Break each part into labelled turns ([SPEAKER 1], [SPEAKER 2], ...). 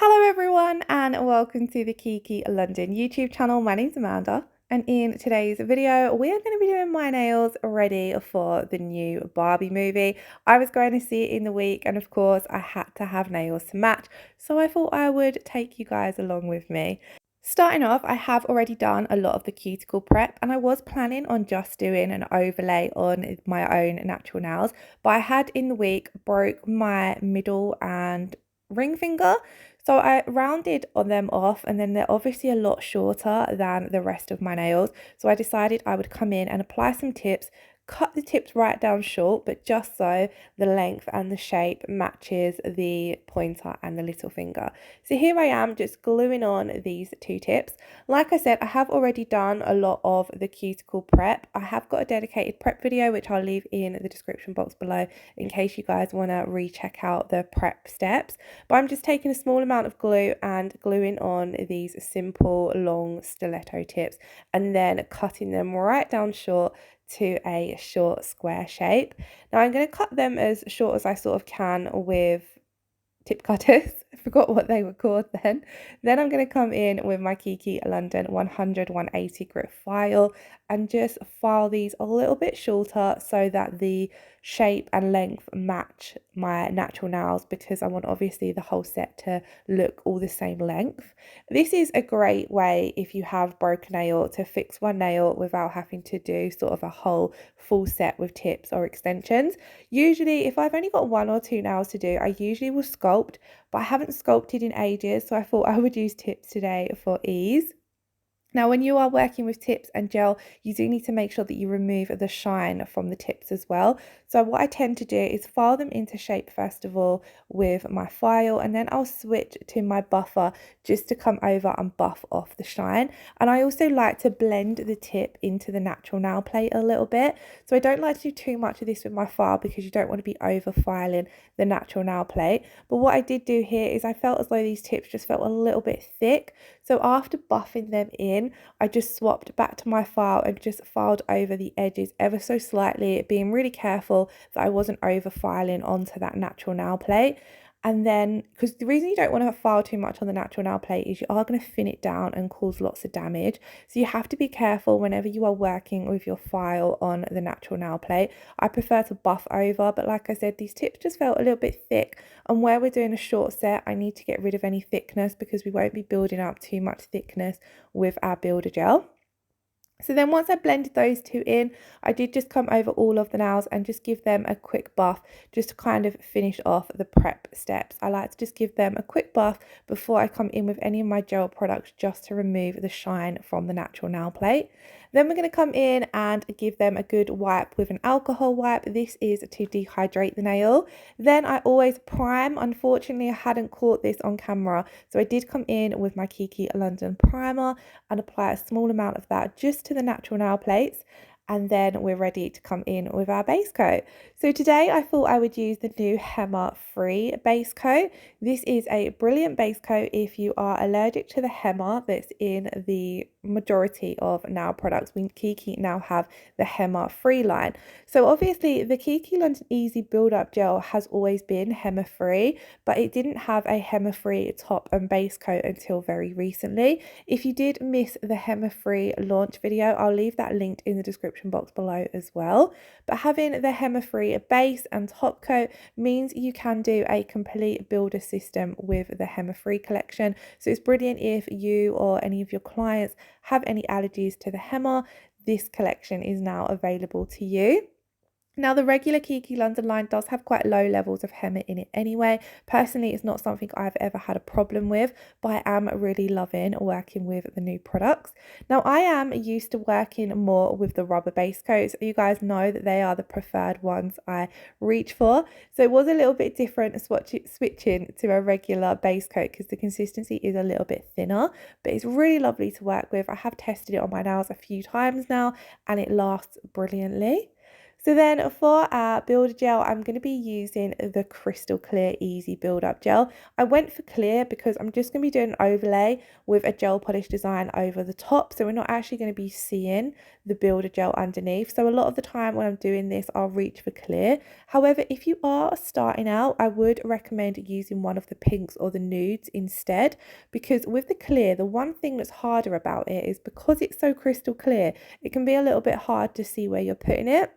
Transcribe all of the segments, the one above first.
[SPEAKER 1] Hello everyone and welcome to the Kiki London YouTube channel. My name's Amanda and in today's video we are going to be doing my nails ready for the new Barbie movie. I was going to see it in the week and of course I had to have nails to match, so I thought I would take you guys along with me. Starting off, I have already done a lot of the cuticle prep and I was planning on just doing an overlay on my own natural nails, but I had in the week broke my middle and ring finger, so I rounded on them off and then they're obviously a lot shorter than the rest of my nails, so I decided I would come in and apply some tips, cut the tips right down short, but just so the length and the shape matches the pointer and the little finger. So here I am just gluing on these two tips. Like I said, I have already done a lot of the cuticle prep. I have got a dedicated prep video which I'll leave in the description box below in case you guys want to recheck out the prep steps. But I'm just taking a small amount of glue and gluing on these simple long stiletto tips and then cutting them right down short to a short square shape. Now I'm going to cut them as short as I sort of can with tip cutters. I forgot what they were called then. Then I'm going to come in with my Kiki London 100/180 grit file and just file these a little bit shorter so that the shape and length match my natural nails, because I want obviously the whole set to look all the same length. This is a great way if you have broken nail to fix one nail without having to do sort of a whole full set with tips or extensions. Usually if I've only got one or two nails to do, I usually will sculpt, but I haven't sculpted in ages, so I thought I would use tips today for ease. Now, when you are working with tips and gel, you do need to make sure that you remove the shine from the tips as well. So what I tend to do is file them into shape first of all with my file, and then I'll switch to my buffer just to come over and buff off the shine. And I also like to blend the tip into the natural nail plate a little bit. So I don't like to do too much of this with my file because you don't want to be over filing the natural nail plate. But what I did do here is I felt as though these tips just felt a little bit thick. So after buffing them in, I just swapped back to my file and just filed over the edges ever so slightly, being really careful that I wasn't over filing onto that natural nail plate. And then, because the reason you don't want to file too much on the natural nail plate is you are going to thin it down and cause lots of damage. So you have to be careful whenever you are working with your file on the natural nail plate. I prefer to buff over, but like I said, these tips just felt a little bit thick. And where we're doing a short set, I need to get rid of any thickness because we won't be building up too much thickness with our builder gel. So then once I blended those two in, I did just come over all of the nails and just give them a quick buff just to kind of finish off the prep steps. I like to just give them a quick buff before I come in with any of my gel products just to remove the shine from the natural nail plate. Then we're going to come in and give them a good wipe with an alcohol wipe. This is to dehydrate the nail. Then I always prime. Unfortunately, I hadn't caught this on camera, so I did come in with my Kiki London primer and apply a small amount of that just to the natural nail plates, and then we're ready to come in with our base coat. So today I thought I would use the new Hema Free base coat. This is a brilliant base coat if you are allergic to the Hema that's in the majority of nail products. We Kiki now have the Hema Free line. So obviously the Kiki London Easy Build Up Gel has always been Hema Free, but it didn't have a Hema Free top and base coat until very recently. If you did miss the Hema Free launch video, I'll leave that linked in the description box below as well. But having the Hema Free base and top coat means you can do a complete builder system with the Hema Free collection. So it's brilliant if you or any of your clients have any allergies to the Hema. This collection is now available to you. Now, the regular Kiki London line does have quite low levels of Hema in it anyway. Personally, it's not something I've ever had a problem with, but I am really loving working with the new products. Now, I am used to working more with the rubber base coats. You guys know that they are the preferred ones I reach for. So it was a little bit different switching to a regular base coat because the consistency is a little bit thinner, but it's really lovely to work with. I have tested it on my nails a few times now and it lasts brilliantly. So then for our builder gel, I'm going to be using the Crystal Clear Easy Build Up Gel. I went for clear because I'm just going to be doing an overlay with a gel polish design over the top. So we're not actually going to be seeing the builder gel underneath. So a lot of the time when I'm doing this, I'll reach for clear. However, if you are starting out, I would recommend using one of the pinks or the nudes instead, because with the clear, the one thing that's harder about it is because it's so crystal clear, it can be a little bit hard to see where you're putting it.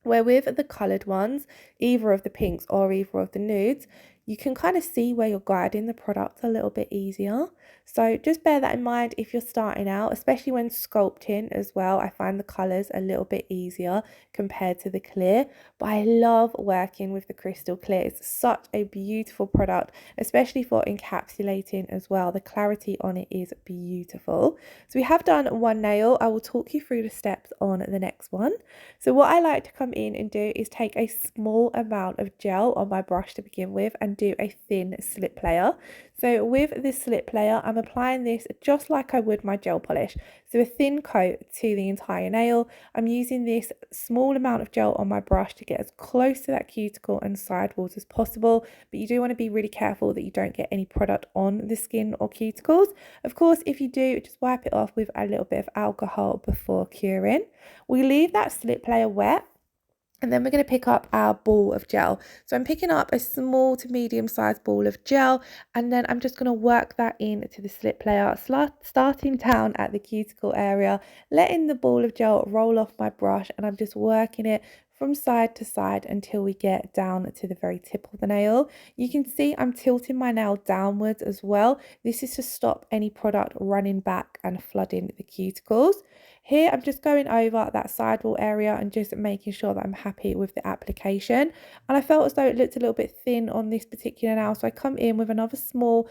[SPEAKER 1] Where with the coloured ones, either of the pinks or either of the nudes, you can kind of see where you're guiding the product a little bit easier. So just bear that in mind if you're starting out, especially when sculpting as well. I find the colours a little bit easier compared to the clear, but I love working with the crystal clear. It's such a beautiful product, especially for encapsulating as well. The clarity on it is beautiful. So we have done one nail. I will talk you through the steps on the next one. So what I like to come in and do is take a small amount of gel on my brush to begin with and do a thin slip layer. So with this slip layer, I'm applying this just like I would my gel polish. So a thin coat to the entire nail. I'm using this small amount of gel on my brush to get as close to that cuticle and sidewalls as possible, but you do want to be really careful that you don't get any product on the skin or cuticles. Of course, if you do, just wipe it off with a little bit of alcohol before curing. We leave that slip layer wet. And then we're going to pick up our ball of gel. So I'm picking up a small to medium sized ball of gel, and then I'm just going to work that into the slip layer, starting down at the cuticle area, letting the ball of gel roll off my brush, and I'm just working it from side to side until we get down to the very tip of the nail. You can see I'm tilting my nail downwards as well. This is to stop any product running back and flooding the cuticles. Here I'm just going over that sidewall area and just making sure that I'm happy with the application. And I felt as though it looked a little bit thin on this particular nail, so I come in with another small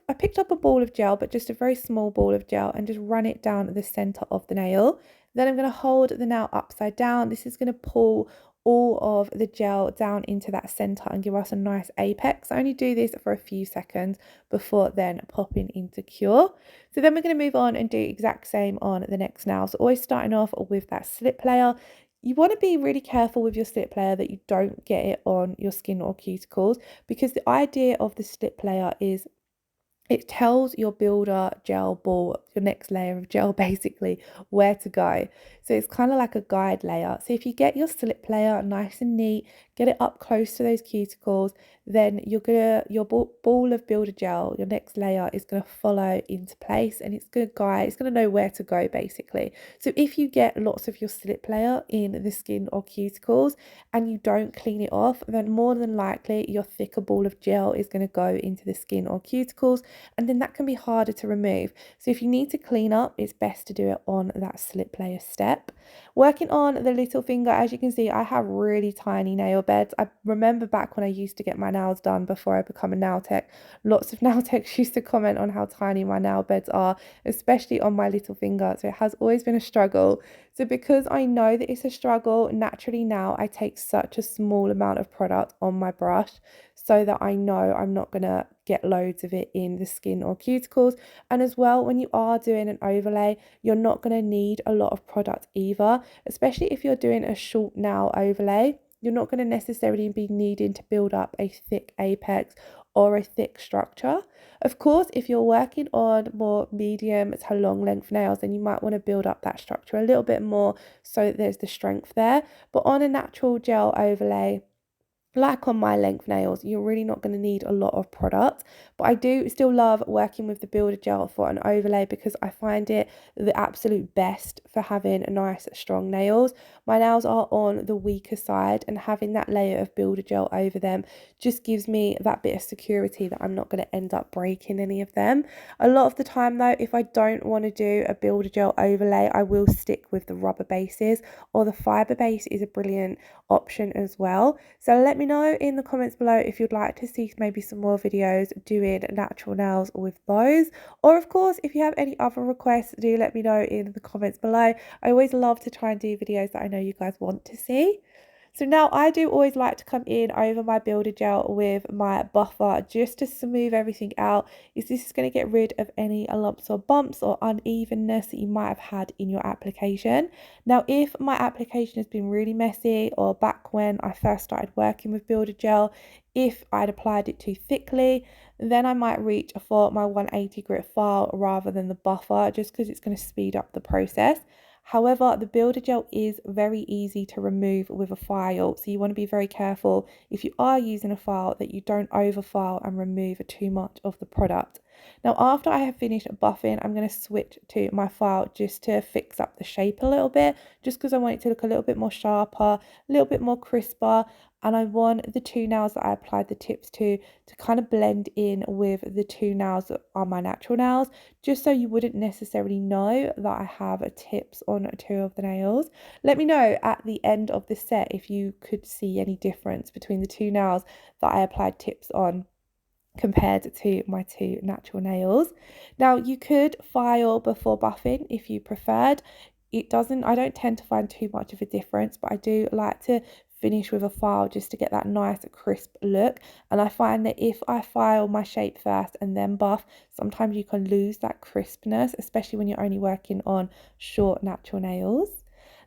[SPEAKER 1] I picked up a ball of gel, but just a very small ball of gel, and just run it down the center of the nail. Then I'm going to hold the nail upside down. This is going to pull all of the gel down into that center and give us a nice apex. I only do this for a few seconds before then popping into cure. So then we're going to move on and do exact same on the next nail. So always starting off with that slip layer. You want to be really careful with your slip layer that you don't get it on your skin or cuticles, because the idea of the slip layer is it tells your builder gel ball, your next layer of gel, basically where to go. So it's kind of like a guide layer. So if you get your slip layer nice and neat, get it up close to those cuticles, then your ball of builder gel, your next layer, is going to follow into place, and it's going to know where to go basically. So if you get lots of your slip layer in the skin or cuticles and you don't clean it off, then more than likely your thicker ball of gel is going to go into the skin or cuticles, and then that can be harder to remove. So if you need to clean up, it's best to do it on that slip layer step. Working on the little finger, as you can see, I have really tiny nail beds. I remember back when I used to get my nails done before I become a nail tech, lots of nail techs used to comment on how tiny my nail beds are, especially on my little finger. So it has always been a struggle. So because I know that it's a struggle, naturally now I take such a small amount of product on my brush so that I know I'm not going to get loads of it in the skin or cuticles. And as well, when you are doing an overlay, you're not going to need a lot of product either, especially if you're doing a short nail overlay. You're not going to necessarily be needing to build up a thick apex or a thick structure. Of course, if you're working on more medium to long length nails, then you might want to build up that structure a little bit more so that there's the strength there. But on a natural gel overlay, like on my length nails, you're really not going to need a lot of product. But I do still love working with the builder gel for an overlay because I find it the absolute best for having nice strong nails. My nails are on the weaker side, and having that layer of builder gel over them just gives me that bit of security that I'm not going to end up breaking any of them. A lot of the time though, if I don't want to do a builder gel overlay, I will stick with the rubber bases, or the fibre base is a brilliant option as well. So let me know in the comments below if you'd like to see maybe some more videos doing natural nails with those, or of course if you have any other requests, do let me know in the comments below. I always love to try and do videos that I know you guys want to see. So now I do always like to come in over my builder gel with my buffer just to smooth everything out. This is going to get rid of any lumps or bumps or unevenness that you might have had in your application. Now, if my application has been really messy, or back when I first started working with builder gel, if I'd applied it too thickly, then I might reach for my 180 grit file rather than the buffer, just because it's going to speed up the process. However, the builder gel is very easy to remove with a file, so you want to be very careful if you are using a file that you don't overfile and remove too much of the product. Now, after I have finished buffing, I'm going to switch to my file just to fix up the shape a little bit, just because I want it to look a little bit more sharper, a little bit more crisper, and I want the two nails that I applied the tips to kind of blend in with the two nails that are my natural nails, just so you wouldn't necessarily know that I have tips on two of the nails. Let me know at the end of the set if you could see any difference between the two nails that I applied tips on compared to my two natural nails. Now, you could file before buffing if you preferred. I don't tend to find too much of a difference, but I do like to finish with a file just to get that nice crisp look. And I find that if I file my shape first and then buff, sometimes you can lose that crispness, especially when you're only working on short natural nails.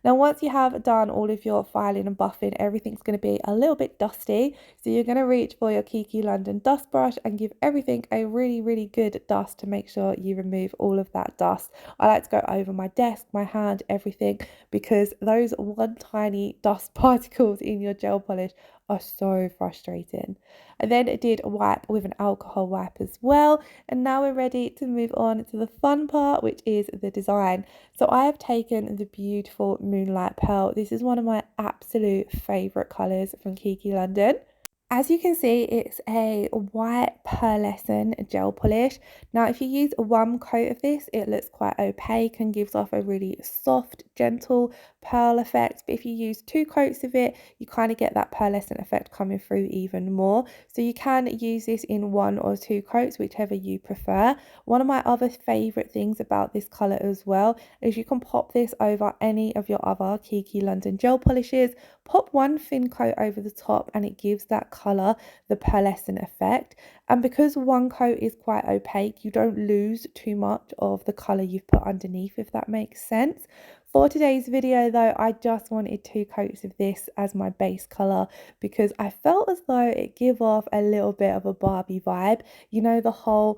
[SPEAKER 1] Now, once you have done all of your filing and buffing, everything's going to be a little bit dusty. So you're going to reach for your Kiki London dust brush and give everything a really, really good dust to make sure you remove all of that dust. I like to go over my desk, my hand, everything, because those one tiny dust particles in your gel polish are so frustrating. I then did wipe with an alcohol wipe as well. And now we're ready to move on to the fun part, which is the design. So I have taken the beautiful Moonlight Pearl. This is one of my absolute favourite colours from Kiki London. As you can see, it's a white pearlescent gel polish. Now, if you use one coat of this, it looks quite opaque and gives off a really soft, gentle pearl effect. But if you use two coats of it, you kind of get that pearlescent effect coming through even more. So you can use this in one or two coats, whichever you prefer. One of my other favourite things about this colour as well is you can pop this over any of your other Kiki London gel polishes. Pop one thin coat over the top and it gives that colour the pearlescent effect. And because one coat is quite opaque, you don't lose too much of the colour you've put underneath, if that makes sense. For today's video though, I just wanted two coats of this as my base colour because I felt as though it gave off a little bit of a Barbie vibe. You know, the whole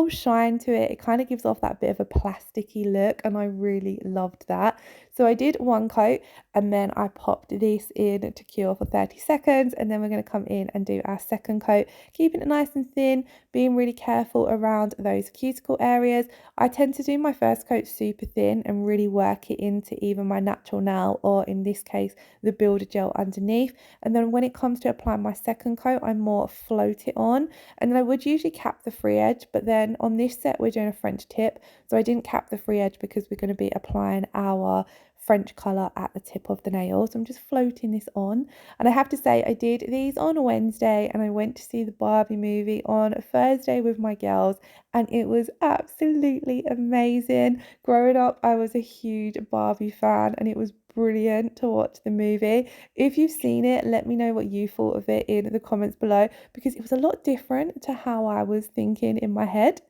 [SPEAKER 1] shine to it, it kind of gives off that bit of a plasticky look, and I really loved that. So I did one coat and then I popped this in to cure for 30 seconds, and then we're going to come in and do our second coat, keeping it nice and thin, being really careful around those cuticle areas. I tend to do my first coat super thin and really work it into either my natural nail or, in this case, the builder gel underneath. And then when it comes to applying my second coat, I more float it on, and then I would usually cap the free edge, but then on this set we're doing a French tip, so I didn't cap the free edge because we're going to be applying our French colour at the tip of the nail. So I'm just floating this on. And I have to say, I did these on Wednesday and I went to see the Barbie movie on Thursday with my girls, and it was absolutely amazing. Growing up, I was a huge Barbie fan and it was brilliant to watch the movie. If you've seen it, let me know what you thought of it in the comments below, because it was a lot different to how I was thinking in my head.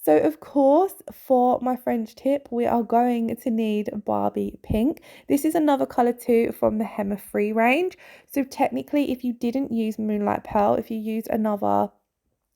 [SPEAKER 1] So of course, for my French tip, we are going to need Barbie Pink. This is another colour too from the Hema Free range. So technically, if you didn't use Moonlight Pearl, if you use another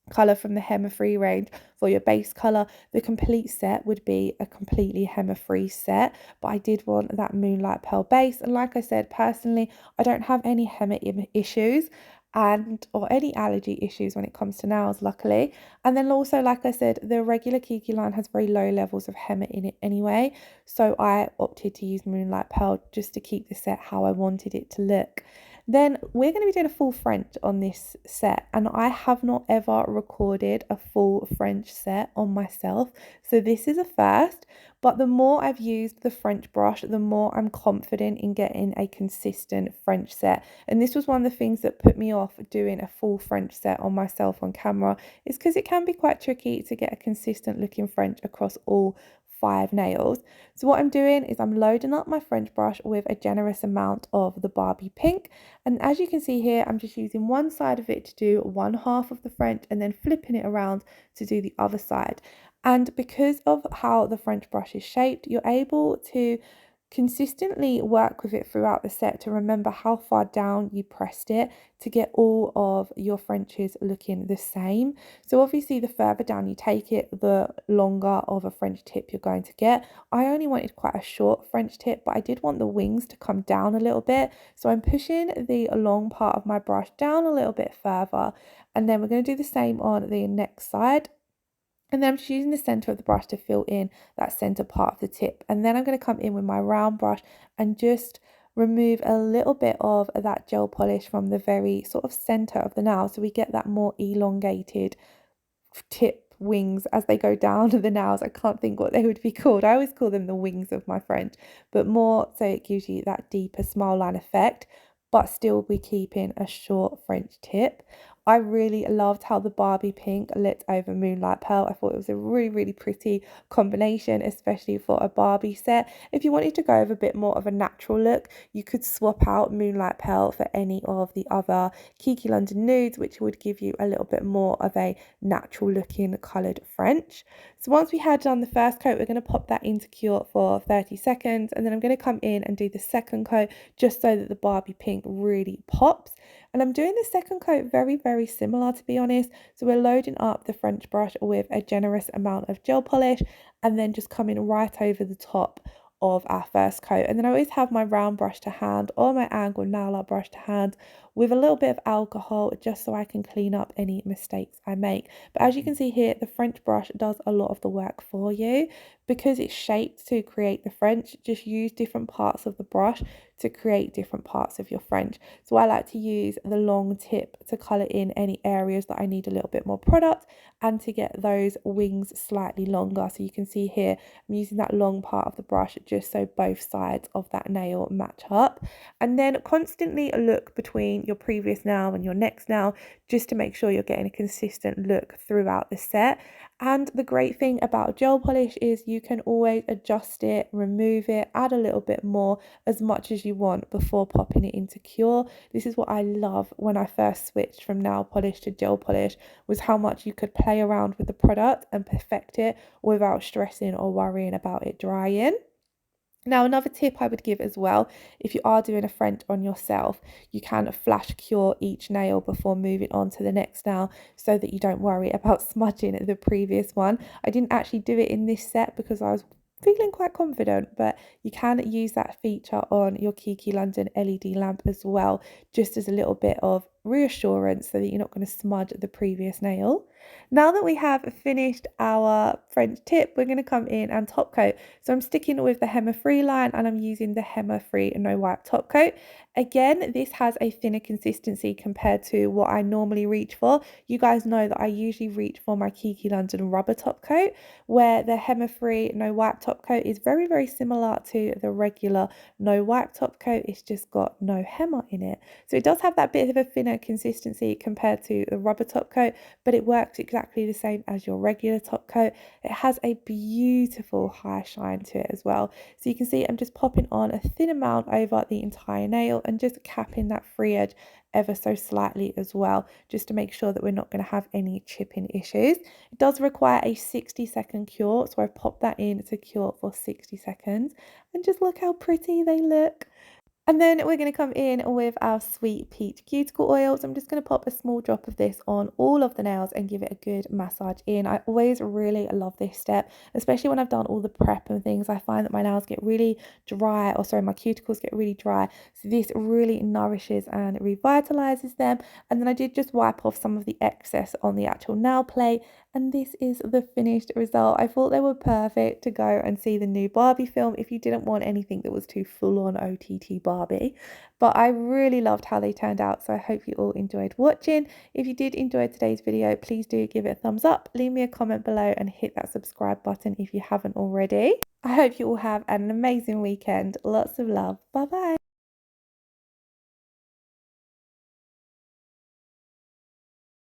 [SPEAKER 1] colour from the Hema Free range for your base colour, the complete set would be a completely Hema Free set. But I did want that Moonlight Pearl base, and like I said, personally, I don't have any Hema issues or any allergy issues when it comes to nails, luckily. And then also, like I said, the regular Kiki line has very low levels of Hema in it anyway, so I opted to use Moonlight Pearl just to keep the set how I wanted it to look. Then we're going to be doing a full French on this set, and I have not ever recorded a full French set on myself, so this is a first. But the more I've used the French brush, the more I'm confident in getting a consistent French set. And this was one of the things that put me off doing a full French set on myself on camera, is because it can be quite tricky to get a consistent looking French across all 5 nails. So what I'm doing is I'm loading up my French brush with a generous amount of the Barbie Pink. And as you can see here, I'm just using one side of it to do one half of the French and then flipping it around to do the other side. And because of how the French brush is shaped, you're able to consistently work with it throughout the set to remember how far down you pressed it to get all of your Frenches looking the same. So obviously the further down you take it, the longer of a French tip you're going to get. I only wanted quite a short French tip, but I did want the wings to come down a little bit. So I'm pushing the long part of my brush down a little bit further, and then we're going to do the same on the next side. And then I'm just using the centre of the brush to fill in that centre part of the tip. And then I'm going to come in with my round brush and just remove a little bit of that gel polish from the very sort of centre of the nail, so we get that more elongated tip wings as they go down the nails. I can't think what they would be called. I always call them the wings of my French, but more so it gives you that deeper smile line effect, but still be keeping a short French tip. I really loved how the Barbie Pink lit over Moonlight Pearl. I thought it was a really pretty combination, especially for a Barbie set. If you wanted to go with a bit more of a natural look, you could swap out Moonlight Pearl for any of the other Kiki London nudes, which would give you a little bit more of a natural looking coloured French. So once we had done the first coat, we're going to pop that into cure for 30 seconds, and then I'm going to come in and do the second coat just so that the Barbie Pink really pops. And I'm doing the second coat very similar, to be honest. So we're loading up the French brush with a generous amount of gel polish and then just coming right over the top of our first coat. And then I always have my round brush to hand or my angled nail art brush to hand with a little bit of alcohol just so I can clean up any mistakes I make. But as you can see here, the French brush does a lot of the work for you because it's shaped to create the French. Just use different parts of the brush to create different parts of your French. So I like to use the long tip to colour in any areas that I need a little bit more product and to get those wings slightly longer. So you can see here, I'm using that long part of the brush just so both sides of that nail match up. And then constantly look between your previous nail and your next nail just to make sure you're getting a consistent look throughout the set. And the great thing about gel polish is you can always adjust it, remove it, add a little bit more as much as you want before popping it into cure. This is what I love when I first switched from nail polish to gel polish, was how much you could play around with the product and perfect it without stressing or worrying about it drying. Now, another tip I would give as well, if you are doing a French on yourself, you can flash cure each nail before moving on to the next nail so that you don't worry about smudging the previous one. I didn't actually do it in this set because I was feeling quite confident, but you can use that feature on your Kiki London LED lamp as well, just as a little bit of reassurance so that you're not going to smudge the previous nail. Now that we have finished our French tip, we're going to come in and top coat. So I'm sticking with the Hema Free line and I'm using the Hema Free No Wipe top coat. Again, this has a thinner consistency compared to what I normally reach for. You guys know that I usually reach for my Kiki London rubber top coat, where the Hema Free No Wipe top coat is very similar to the regular No Wipe top coat. It's just got no Hema in it. So it does have that bit of a thinner consistency compared to the rubber top coat, but it works exactly the same as your regular top coat. It has a beautiful high shine to it as well. So you can see I'm just popping on a thin amount over the entire nail and just capping that free edge ever so slightly as well, just to make sure that we're not going to have any chipping issues. It does require a 60-second cure, so I've popped that in to cure for 60 seconds, and just look how pretty they look. And then we're going to come in with our Sweet Peach Cuticle Oil. So I'm just going to pop a small drop of this on all of the nails and give it a good massage in. I always really love this step, especially when I've done all the prep and things. I find that my nails get really dry, or sorry, my cuticles get really dry. So this really nourishes and revitalizes them. And then I did just wipe off some of the excess on the actual nail plate. And this is the finished result. I thought they were perfect to go and see the new Barbie film if you didn't want anything that was too full-on OTT Barbie. But I really loved how they turned out, so I hope you all enjoyed watching. If you did enjoy today's video, please do give it a thumbs up, leave me a comment below and hit that subscribe button if you haven't already. I hope you all have an amazing weekend. Lots of love. Bye bye.